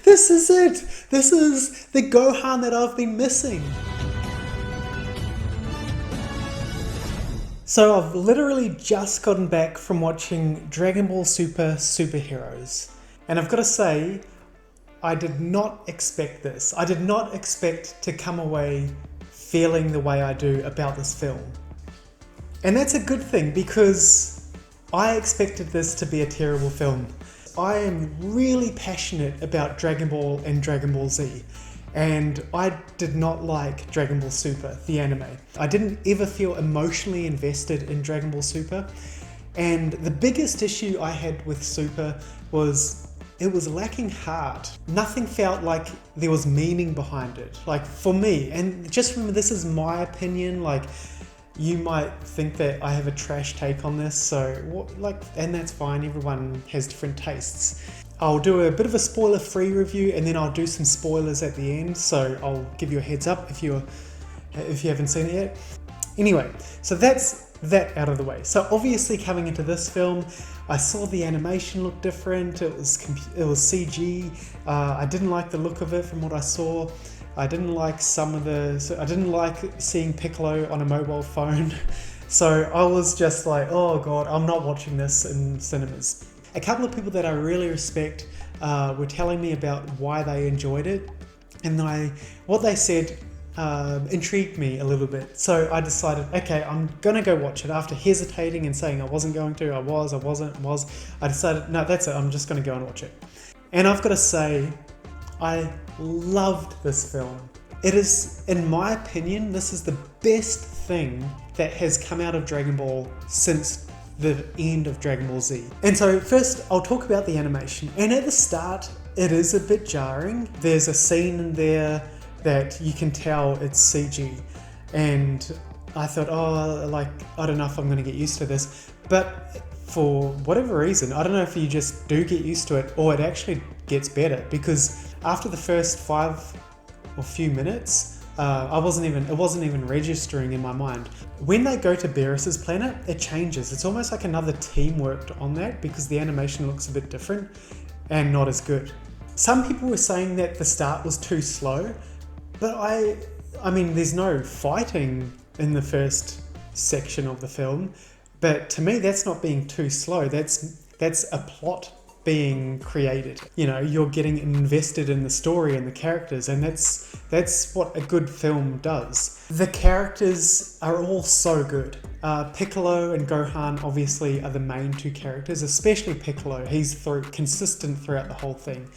This is it! This is the Gohan that I've been missing. So I've literally just gotten back from watching Dragon Ball Super Superheroes. And I've got to say, I did not expect this. I did not expect to come away feeling the way I do about this film. And that's a good thing because I expected this to be a terrible film. I am really passionate about Dragon Ball and Dragon Ball Z. And I did not like Dragon Ball Super, the anime. I didn't ever feel emotionally invested in Dragon Ball Super. And the biggest issue I had with Super was it was lacking heart. Nothing felt like there was meaning behind it. Like for me, and just remember this is my opinion, like you might think that I have a trash take on this, so and that's fine, everyone has different tastes. I'll do a bit of a spoiler-free review and then I'll do some spoilers at the end, so I'll give you a heads up if you haven't seen it yet. Anyway, so that's that out of the way. So obviously coming into this film, I saw the animation look different, it was CG, I didn't like the look of it from what I saw. I didn't like I didn't like seeing Piccolo on a mobile phone. So I was just like, oh god, I'm not watching this in cinemas. A couple of people that I really respect were telling me about why they enjoyed it, and what they said intrigued me a little bit. So I decided, okay, I'm gonna go watch it. After hesitating and saying I wasn't going to, I decided, no, that's it, I'm just gonna go and watch it. And I've got to say, I loved this film. It is, in my opinion, this is the best thing that has come out of Dragon Ball since the end of Dragon Ball Z. And so first I'll talk about the animation. And at the start, it is a bit jarring. There's a scene in there that you can tell it's CG. And I thought, I don't know if I'm gonna get used to this. But for whatever reason, I don't know if you just do get used to it or it actually gets better, because after the first few minutes, it wasn't even registering in my mind. When they go to Beerus's planet, it changes. It's almost like another team worked on that because the animation looks a bit different and not as good. Some people were saying that the start was too slow, but I mean, there's no fighting in the first section of the film, but to me, that's not being too slow. That's a plot being created. You know, you're getting invested in the story and the characters, and that's what a good film does. The characters are all so good. Piccolo and Gohan obviously are the main two characters, especially Piccolo. He's consistent throughout the whole thing.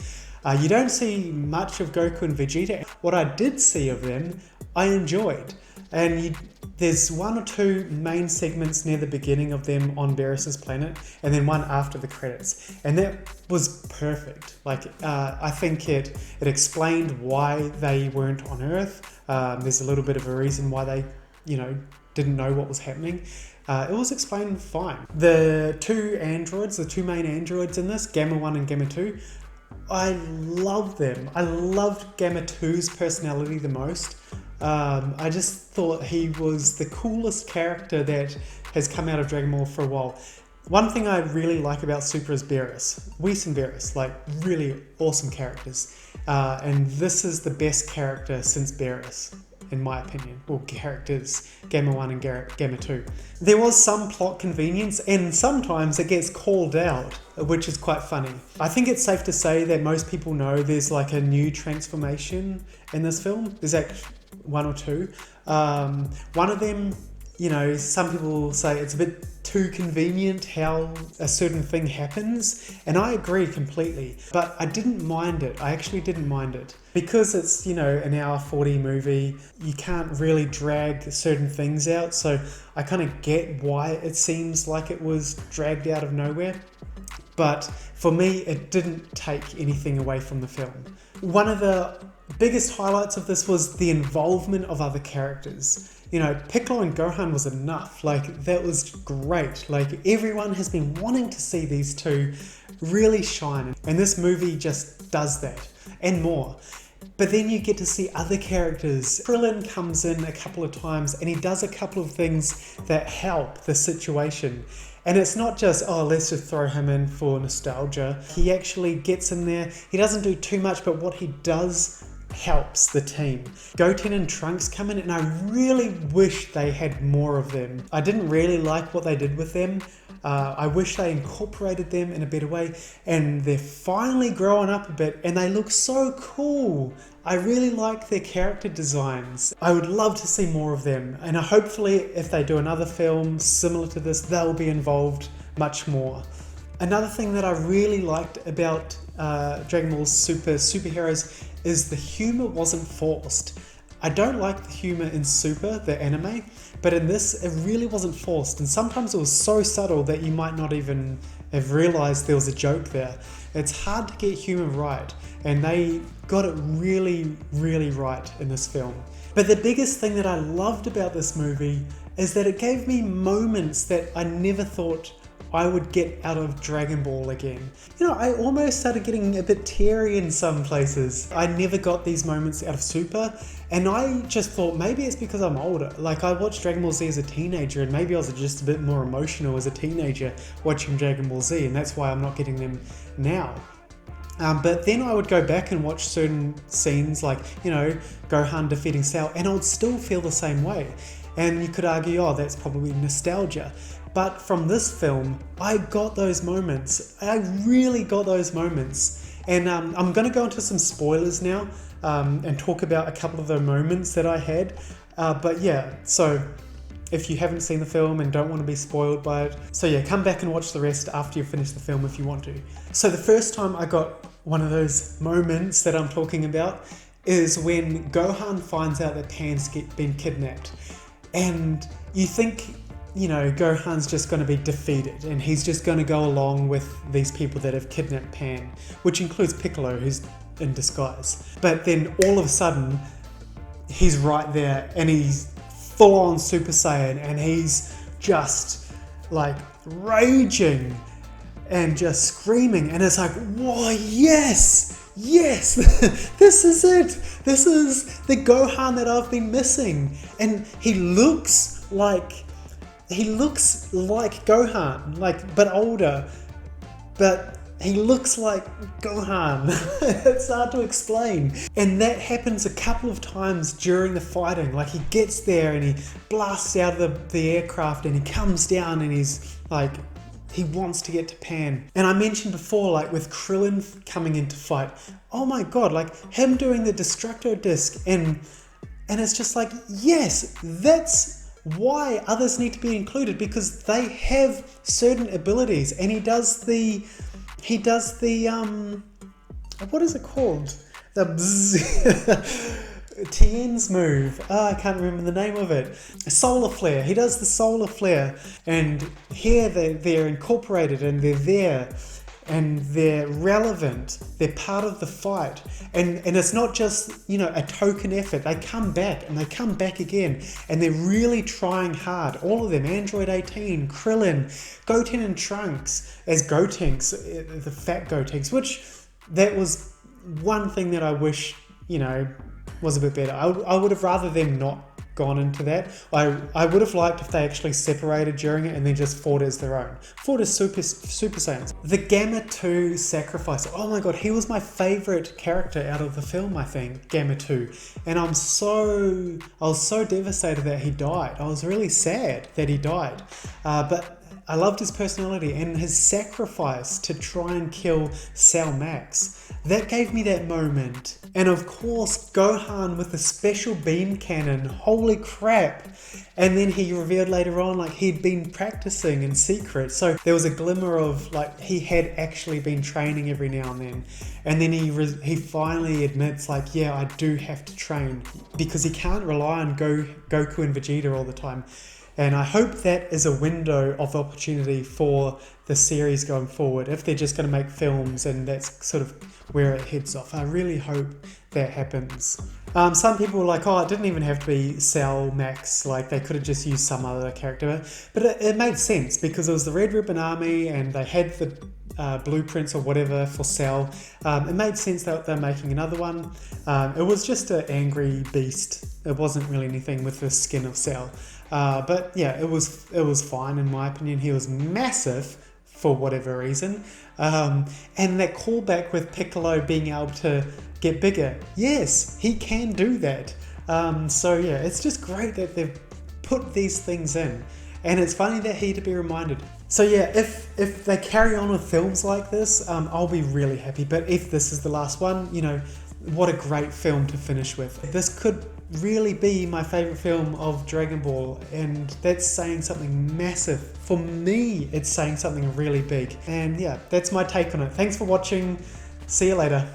You don't see much of Goku and Vegeta. What I did see of them, I enjoyed. And there's one or two main segments near the beginning of them on Beerus's planet, and then one after the credits. And that was perfect. I think it explained why they weren't on Earth. There's a little bit of a reason why they, didn't know what was happening. It was explained fine. The two main androids in this, Gamma 1 and Gamma 2, I love them. I loved Gamma 2's personality the most. I just thought he was the coolest character that has come out of Dragon Ball for a while. One thing I really like about Super is Beerus. Whis and Beerus, really awesome characters. And this is the best character since Beerus, in my opinion. Or characters, Gamma 1 and Gamma 2. There was some plot convenience, and sometimes it gets called out, which is quite funny. I think it's safe to say that most people know there's a new transformation in this film. There's actually one or two. One of them, some people say it's a bit too convenient how a certain thing happens, and I agree completely, but I didn't mind it. I actually didn't mind it. Because it's, an hour 40 movie, you can't really drag certain things out, so I kind of get why it seems like it was dragged out of nowhere. But for me, it didn't take anything away from the film. One of the biggest highlights of this was the involvement of other characters. Piccolo and Gohan was enough. That was great. Everyone has been wanting to see these two really shine. And this movie just does that and more. But then you get to see other characters. Krillin comes in a couple of times and he does a couple of things that help the situation. And it's not just, oh, let's just throw him in for nostalgia. He actually gets in there. He doesn't do too much, but what he does helps the team. Goten and Trunks come in, and I really wish they had more of them. I didn't really like what they did with them. I wish they incorporated them in a better way, and they're finally growing up a bit, and they look so cool. I really like their character designs. I would love to see more of them, and hopefully if they do another film similar to this, they'll be involved much more. Another thing that I really liked about Dragon Ball Superheroes is the humor wasn't forced. I don't like the humor in Super, the anime, but in this, it really wasn't forced. And sometimes it was so subtle that you might not even have realized there was a joke there. It's hard to get humor right, and they got it really, really right in this film. But the biggest thing that I loved about this movie is that it gave me moments that I never thought I would get out of Dragon Ball again. You know, I almost started getting a bit teary in some places. I never got these moments out of Super, and I just thought maybe it's because I'm older. Like, I watched Dragon Ball Z as a teenager, and maybe I was just a bit more emotional as a teenager watching Dragon Ball Z, and that's why I'm not getting them now. But then I would go back and watch certain scenes like, you know, Gohan defeating Cell, and I would still feel the same way. And you could argue, oh, that's probably nostalgia. But from this film, I got those moments. I really got those moments. And I'm going to go into some spoilers now and talk about a couple of the moments that I had. But yeah, so if you haven't seen the film and don't want to be spoiled by it, so yeah, come back and watch the rest after you've finished the film if you want to. So the first time I got one of those moments that I'm talking about is when Gohan finds out that Pan's been kidnapped. And you think, you know, Gohan's just going to be defeated and he's just going to go along with these people that have kidnapped Pan, which includes Piccolo, who's in disguise. But then all of a sudden, he's right there and he's full on Super Saiyan and he's just like raging and just screaming. And it's like, whoa, yes, yes, this is it. This is the Gohan that I've been missing. And he looks like Gohan, but older, but he looks like Gohan. It's hard to explain. And that happens a couple of times during the fighting. Like, he gets there and he blasts out of the aircraft and he comes down and he's like, he wants to get to Pan. And I mentioned before, like with Krillin coming into fight, oh my god, like him doing the Destructo Disc, and it's just like, yes, that's why others need to be included, because they have certain abilities. And he does the what is it called? The bzzz. Tien's move. I can't remember the name of it. Solar Flare. He does the Solar Flare, and here they're incorporated and they're there and they're relevant. They're part of the fight, and it's not just, you know, a token effort. They come back and they come back again, and they're really trying hard. All of them. Android 18, Krillin, Goten and Trunks as Gotenks, the fat Gotenks, which that was one thing that I wish, you know, was a bit better. I would have rather them not gone into that. I would have liked if they actually separated during it and then just fought as their own. Fought as Super Saiyans. The Gamma 2 sacrifice. Oh my god, he was my favourite character out of the film, I think, Gamma 2. And I was so devastated that he died. I was really sad that he died. But I loved his personality and his sacrifice to try and kill Cell Max. That gave me that moment. And of course, Gohan with the special beam cannon. Holy crap. And then he revealed later on, like, he'd been practicing in secret. So there was a glimmer of, like, he had actually been training every now and then. And then he finally admits, like, yeah, I do have to train, because he can't rely on Goku and Vegeta all the time. And I hope that is a window of opportunity for the series going forward, if they're just going to make films and that's sort of where it heads off. I really hope that happens. Some people were like, oh, it didn't even have to be Cell Max, like they could have just used some other character. But it made sense, because it was the Red Ribbon Army and they had the blueprints or whatever for Cell. It made sense that they're making another one. It was just an angry beast. It wasn't really anything with the skin of Cell. But yeah, it was fine in my opinion. He was massive for whatever reason. And that callback with Piccolo being able to get bigger. Yes, he can do that. So yeah, it's just great that they've put these things in. And it's funny that he to be reminded. So yeah, if they carry on with films like this, I'll be really happy. But if this is the last one, you know, what a great film to finish with. This could really be my favorite film of Dragon Ball, and that's saying something massive. For me, it's saying something really big. And yeah, that's my take on it. Thanks for watching. See you later.